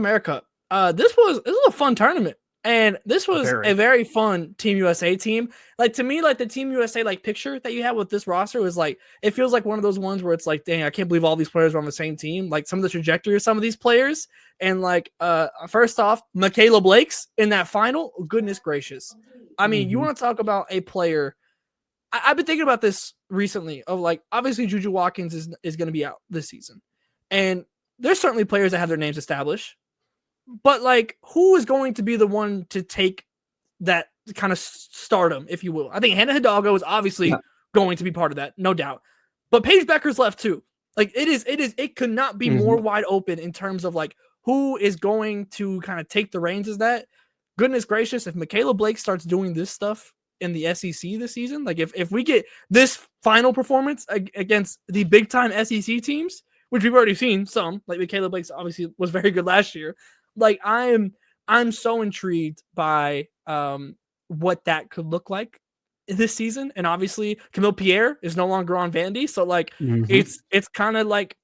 America. This was a fun tournament. And this was a very fun Team USA team. Like, to me, like, the Team USA, like, picture that you have with this roster was, like, it feels like one of those ones where it's like, dang, I can't believe all these players are on the same team. Like, some of the trajectory of some of these players. And, like, first off, Michaela Blake's in that final. Goodness gracious. I mean, you want to talk about a player. I've been thinking about this recently of, like, obviously Juju Watkins is going to be out this season. And there's certainly players that have their names established. But, like, who is going to be the one to take that kind of stardom, if you will? I think Hannah Hidalgo is obviously going to be part of that, no doubt. But Paige Becker's left too. Like, it could not be more wide open in terms of, like, who is going to kind of take the reins as that. Goodness gracious, if Michaela Blake starts doing this stuff in the SEC this season, like, if we get this final performance against the big-time SEC teams, which we've already seen some, like Michaela Blake obviously was very good last year. Like, I'm so intrigued by what that could look like this season. And obviously Camille Pierre is no longer on Vandy. So, like, it's kind of like,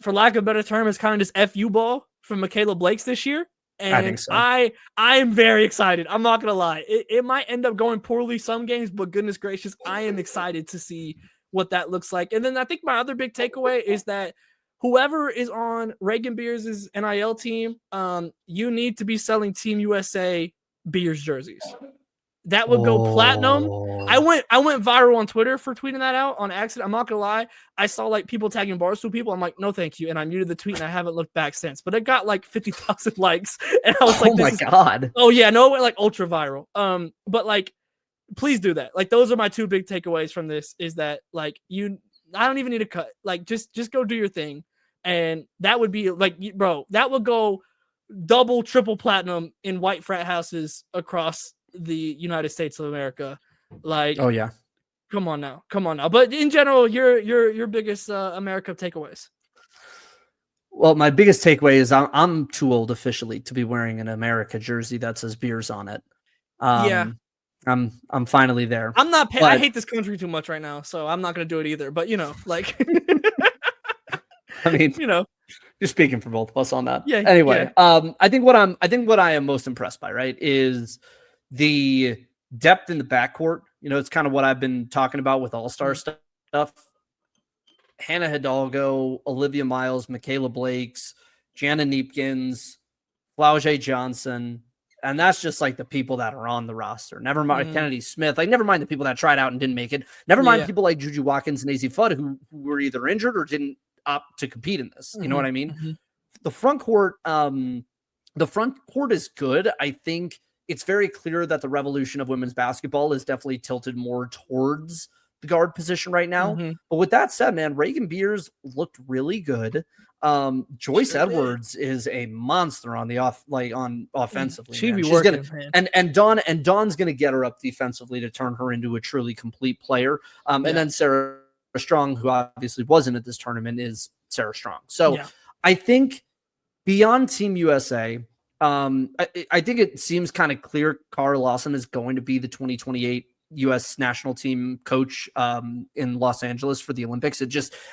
for lack of a better term, it's kind of just FU ball from Michaela Blake's this year. And I think so. I am very excited. I'm not going to lie. It might end up going poorly some games, but goodness gracious, I am excited to see what that looks like. And then I think my other big takeaway is that whoever is on Reagan Beers' NIL team, you need to be selling Team USA Beers jerseys. That would go platinum. I went viral on Twitter for tweeting that out on accident. I'm not gonna lie. I saw, like, people tagging Barstool people. I'm like, no, thank you. And I muted the tweet and I haven't looked back since. But it got like 50,000 likes. And I was like, oh my God. Oh yeah, no, it went like ultra viral. But, like, please do that. Like, those are my two big takeaways from this, is that, like, I don't even need a cut. Like, just go do your thing. And that would be, like, bro, that would go double, triple platinum in white frat houses across the United States of America. Like, oh yeah, come on now. But in general, your biggest America takeaways. Well, my biggest takeaway is I'm too old officially to be wearing an America jersey that says Beers on it. Yeah. I'm finally there. I'm not. I hate this country too much right now, so I'm not going to do it either. But, like, I mean, you're speaking for both of us on that. Yeah. Anyway, yeah. I think what I am most impressed by, right, is the depth in the backcourt. It's kind of what I've been talking about with All-Star stuff. Hannah Hidalgo, Olivia Miles, Michaela Blakes, Jana Neepkins, Flauja Johnson. And that's just, like, the people that are on the roster. Never mind Kennedy Smith. Like, never mind the people that tried out and didn't make it. Never mind people like Juju Watkins and Azzi Fudd who were either injured or didn't opt to compete in this. You know what I mean? The front court is good. I think it's very clear that the revolution of women's basketball is definitely tilted more towards the guard position right now. But with that said, man, Reagan Beers looked really good. Joyce Edwards is a monster on the offensively. She'd be working, and Dawn's gonna get her up defensively to turn her into a truly complete player. And then Sarah Strong, who obviously wasn't at this tournament, is Sarah Strong. So I think beyond Team USA, I think it seems kind of clear Cara Lawson is going to be the 2028 U.S. national team coach in Los Angeles for the Olympics.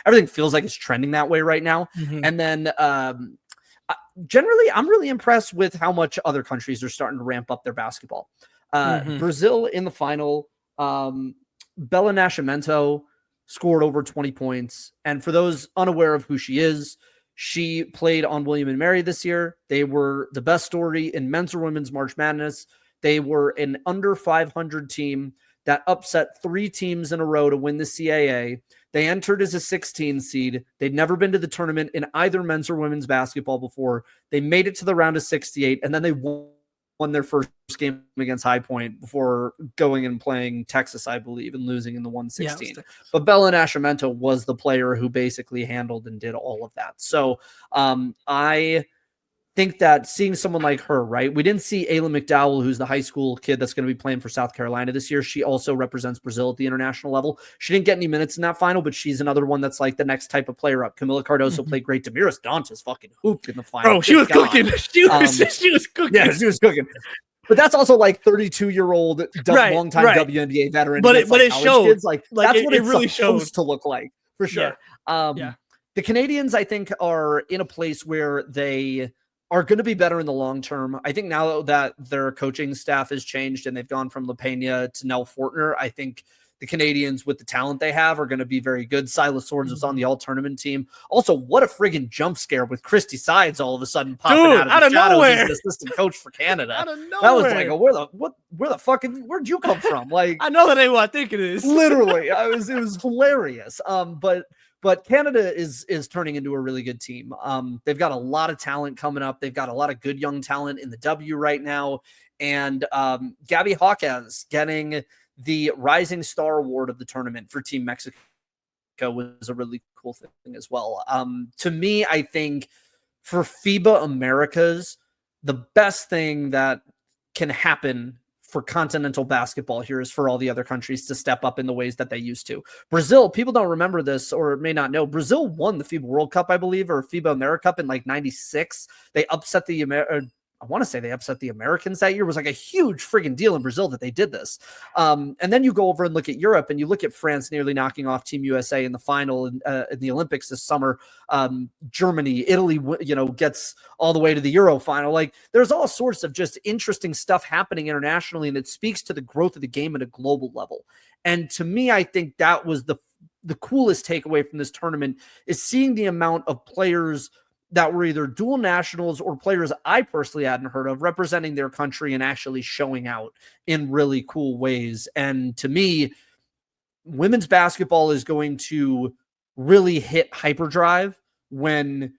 Everything feels like it's trending that way right now. And then generally, I'm really impressed with how much other countries are starting to ramp up their basketball. Brazil in the final, Bella Nascimento scored over 20 points. And for those unaware of who she is, she played on William and Mary this year. They were the best story in men's or women's March Madness. They were an under 500 team that upset 3 teams in a row to win the CAA. They entered as a 16 seed. They'd never been to the tournament in either men's or women's basketball before. They made it to the round of 68, and then they won their first game against High Point before going and playing Texas, I believe, and losing in the 116. But Bella Nascimento was the player who basically handled and did all of that. So I think that seeing someone like her, right? We didn't see Ayla McDowell, who's the high school kid that's going to be playing for South Carolina this year. She also represents Brazil at the international level. She didn't get any minutes in that final, but she's another one that's like the next type of player up. Camila Cardoso played great. Damiris Dantas fucking hooped in the final. Bro, she was cooking. She was cooking. Yeah, she was cooking. But that's also like 32-year-old long-time WNBA veteran. But it showed. Kids. Like that's what it's really supposed to look like, for sure. Yeah. The Canadians, I think, are in a place where they are going to be better in the long term. I think now that their coaching staff has changed and they've gone from LaPena to Nell Fortner, I think the Canadians, with the talent they have, are going to be very good. Silas Swords was on the all-tournament team. Also, what a friggin' jump scare with Christy Sides all of a sudden popping out of the shadows as an assistant coach for Canada. Out of nowhere. That was like, where the fuck, where'd you come from? Like, I know that ain't what I think it is. Literally, it was hilarious. But Canada is turning into a really good team. They've got a lot of talent coming up. They've got a lot of good young talent in the W right now. And Gabby Hawkins getting the Rising Star Award of the tournament for Team Mexico was a really cool thing as well. To me, I think for FIBA Americas, the best thing that can happen for continental basketball here is for all the other countries to step up in the ways that they used to. Brazil, people don't remember this or may not know, Brazil won the FIBA World Cup, I believe, or FIBA America Cup in like 96. They upset I want to say they upset the Americans that year. It was like a huge friggin' deal in Brazil that they did this. And then you go over and look at Europe, and you look at France nearly knocking off Team USA in the final in the Olympics this summer. Germany, Italy, gets all the way to the Euro final. Like, there's all sorts of just interesting stuff happening internationally, and it speaks to the growth of the game at a global level. And to me, I think that was the coolest takeaway from this tournament, is seeing the amount of players that were either dual nationals or players I personally hadn't heard of representing their country and actually showing out in really cool ways. And to me, women's basketball is going to really hit hyperdrive when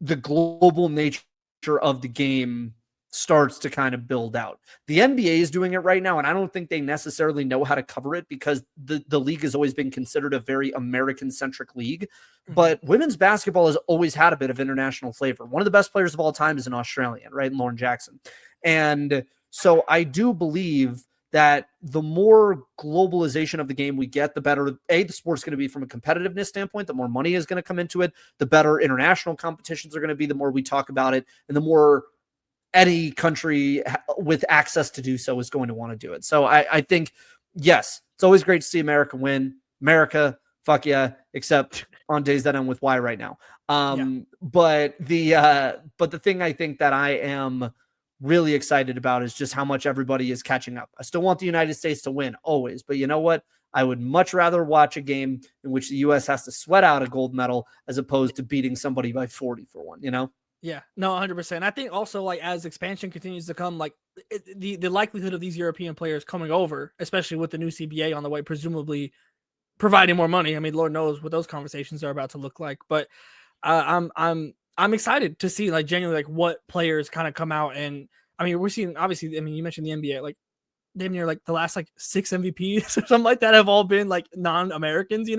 the global nature of the game starts to kind of build out. The NBA is doing it right now, and I don't think they necessarily know how to cover it because the league has always been considered a very American-centric league. But women's basketball has always had a bit of international flavor. One of the best players of all time is an Australian, right? Lauren Jackson. And so I do believe that the more globalization of the game we get, the better, the sport's going to be from a competitiveness standpoint, the more money is going to come into it, the better international competitions are going to be, the more we talk about it, and the more any country with access to do so is going to want to do it. So I think, yes, it's always great to see America win. America, fuck yeah, except on days that end with Y right now. But the thing I think that I am really excited about is just how much everybody is catching up. I still want the United States to win always, but you know what? I would much rather watch a game in which the U.S. has to sweat out a gold medal as opposed to beating somebody by 40 for one, Yeah, no, 100%. I think also, like, as expansion continues to come, like the likelihood of these European players coming over, especially with the new CBA on the way, presumably providing more money. I mean, Lord knows what those conversations are about to look like. But I'm excited to see, like, genuinely, like, what players kind of come out. And I mean, we're seeing, obviously, I mean, you mentioned the NBA, like, damn near like the last like 6 MVPs or something like that have all been like non-Americans,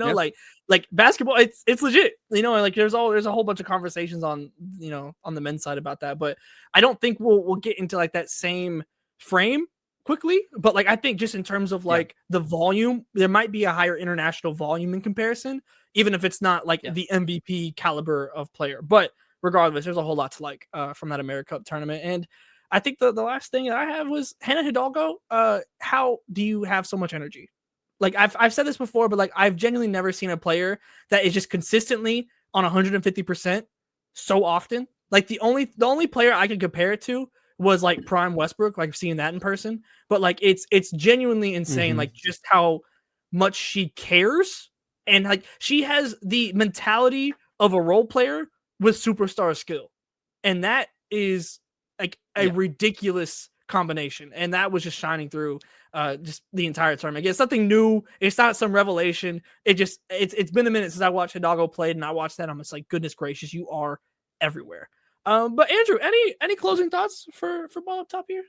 like basketball, it's legit, and like there's a whole bunch of conversations on, on the men's side about that, but I don't think we'll get into like that same frame quickly. But like, I think just in terms of like the volume, there might be a higher international volume in comparison, even if it's not like the MVP caliber of player. But regardless, there's a whole lot to like from that America Cup tournament. And I think the last thing that I have was Hannah Hidalgo. How do you have so much energy? Like, I've said this before, but like, I've genuinely never seen a player that is just consistently on 150% so often. Like, the only player I could compare it to was like Prime Westbrook, like seeing that in person. But like, it's genuinely insane, like just how much she cares, and like she has the mentality of a role player with superstar skill, and that is like a ridiculous combination. And that was just shining through just the entire tournament. It's something new. It's not some revelation. It's been a minute since I watched Hidalgo played, and I watched that. I'm just like, goodness gracious, you are everywhere. But Andrew, any closing thoughts for Ball Up Top here?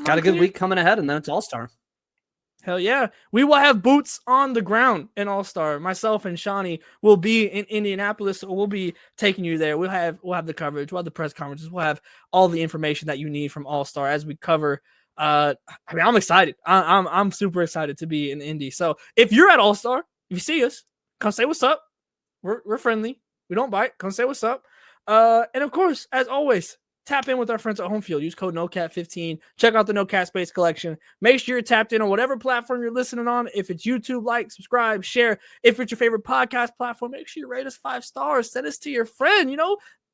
Got a good week coming ahead, and then it's All-Star. Hell yeah. We will have boots on the ground in All-Star. Myself and Shawnee will be in Indianapolis, so we'll be taking you there. We'll have the coverage. We'll have the press conferences. We'll have all the information that you need from All-Star as we cover. I mean, I'm excited. I'm super excited to be in Indy. So if you're at All-Star, if you see us, come say what's up. We're friendly. We don't bite. Come say what's up. And of course, as always, tap in with our friends at Home Field. Use code NOCAT15. Check out the No Cat Space collection. Make sure you're tapped in on whatever platform you're listening on. If it's YouTube, like, subscribe, share. If it's your favorite podcast platform, make sure you rate us 5 stars. Send us to your friend.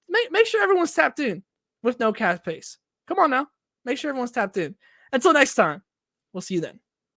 make sure everyone's tapped in with no cash pace. Come on now. Make sure everyone's tapped in. Until next time, we'll see you then.